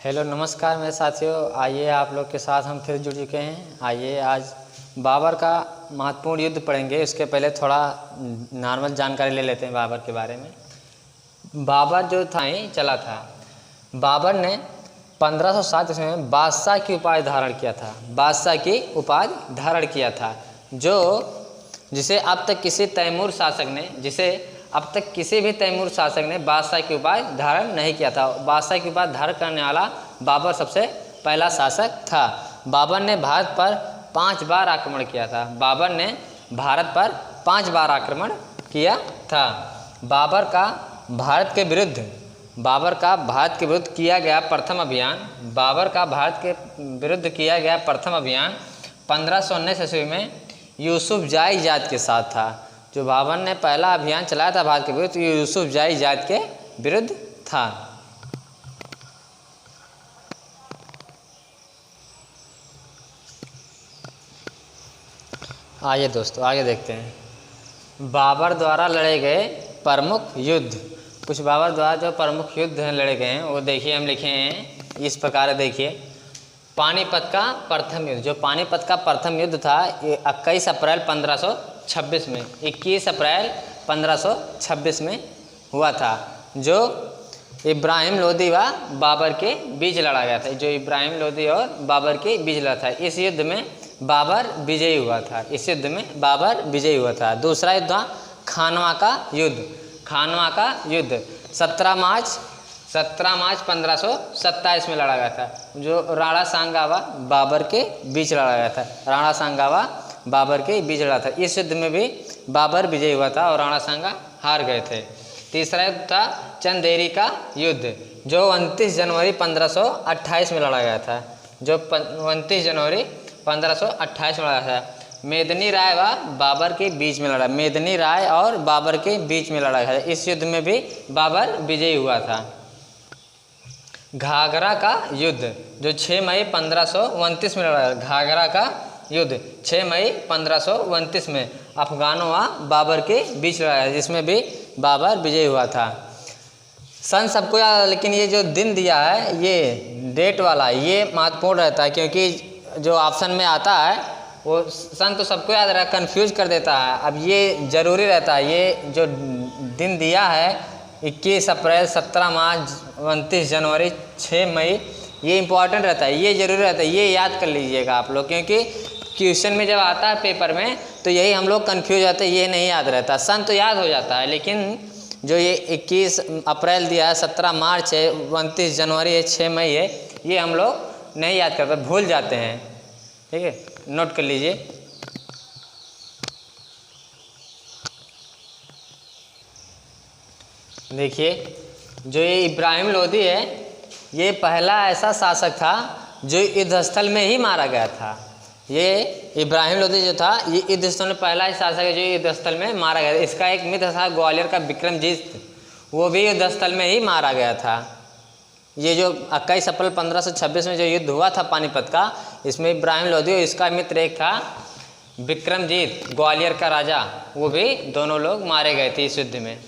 Hello नमस्कार मेरे साथियों, आइए आप लोग के साथ हम फिर जुड़ चुके हैं। आइए आज बाबर का महत्वपूर्ण युद्ध पढ़ेंगे। उसके पहले थोड़ा नॉर्मल जानकारी ले लेते हैं बाबर के बारे में। बाबर जो था ही चला था। बाबर ने 1507 ईस्वी में बादशाह की उपाधि धारण किया था। बादशाह की उपाधि धारण किया था जिसे अब तक किसी भी तैमूर शासक ने बादशाह की उपाधि धारण नहीं किया था। बादशाह की उपाधि धारण करने वाला बाबर सबसे पहला शासक था। बाबर ने भारत पर 5 बार आक्रमण किया था। बाबर ने भारत पर 5 बार आक्रमण किया था। बाबर का भारत के विरुद्ध किया गया प्रथम अभियान 1519 ईस्वी में यूसुफजाई जात के साथ था। जो बाबर ने पहला अभियान चलाया था भारत के विरुद्ध, यूसुफजाई जात के विरुद्ध था। आइए दोस्तों आगे देखते हैं बाबर द्वारा लड़े गए प्रमुख युद्ध। कुछ बाबर द्वारा जो प्रमुख युद्ध लड़े गए हैं वो देखिए, हम लिखे हैं इस प्रकार। देखिए, पानीपत का प्रथम युद्ध। जो पानीपत का प्रथम युद्ध था ये 21 अप्रैल 1526 में 21 अप्रैल 1526 में हुआ था, जो इब्राहिम लोदी व बाबर के बीच लड़ा गया था। जो इब्राहिम लोदी और बाबर के बीच लड़ा था। इस युद्ध में बाबर विजयी हुआ था। दूसरा युद्ध था खानवा का युद्ध 17 मार्च 1527 में लड़ा गया था। जो राणा सांगा व बाबर के बीच लड़ा गया था। इस युद्ध में भी बाबर विजयी हुआ था और राणा सांगा हार गए थे। तीसरा युद्ध था चंदेरी का युद्ध, जो 29 जनवरी 1528 में लड़ा गया था। मेदिनी राय और बाबर के बीच में लड़ा गया था। इस युद्ध में भी बाबर विजयी हुआ था। घाघरा का युद्ध जो 6 मई 1529 में लड़ा। घाघरा का युद्ध 6 मई 1529 में अफगानों व बाबर के बीच लड़ा है, जिसमें भी बाबर विजयी हुआ था। सन सबको याद, लेकिन ये जो दिन दिया है ये डेट वाला ये महत्वपूर्ण रहता है, क्योंकि जो ऑप्शन में आता है वो सन तो सबको याद रहा, कंफ्यूज कर देता है। अब ये जरूरी रहता है, ये जो दिन दिया है 21 अप्रैल 17 मार्च 29 जनवरी 6 मई, ये इम्पॉर्टेंट रहता है, ये जरूरी रहता है। ये याद कर लीजिएगा आप लोग, क्योंकि क्वेश्चन में जब आता है पेपर में तो यही हम लोग कंफ्यूज होते हैं, ये नहीं याद रहता। सन तो याद हो जाता है, लेकिन जो ये 21 अप्रैल दिया है, 17 मार्च है, 29 जनवरी है, 6 मई है, ये हम लोग नहीं याद करते, भूल जाते हैं। ठीक है, नोट कर लीजिए। देखिए, जो ये इब्राहिम लोदी है ये पहला ऐसा शासक था जो युद्ध स्थल में ही मारा गया था। ये इब्राहिम लोदी जो था ये युद्ध स्थल में पहला ही शासक है जो युद्ध स्थल में मारा गया था। इसका एक मित्र था ग्वालियर का विक्रमजीत, वो भी युद्ध स्थल में ही मारा गया था। ये जो 21 अप्रैल 1526 में जो युद्ध हुआ था पानीपत का, इसमें इब्राहिम लोदी और इसका मित्र एक था विक्रमजीत, ग्वालियर का राजा, वो भी दोनों लोग मारे गए थे इस युद्ध में।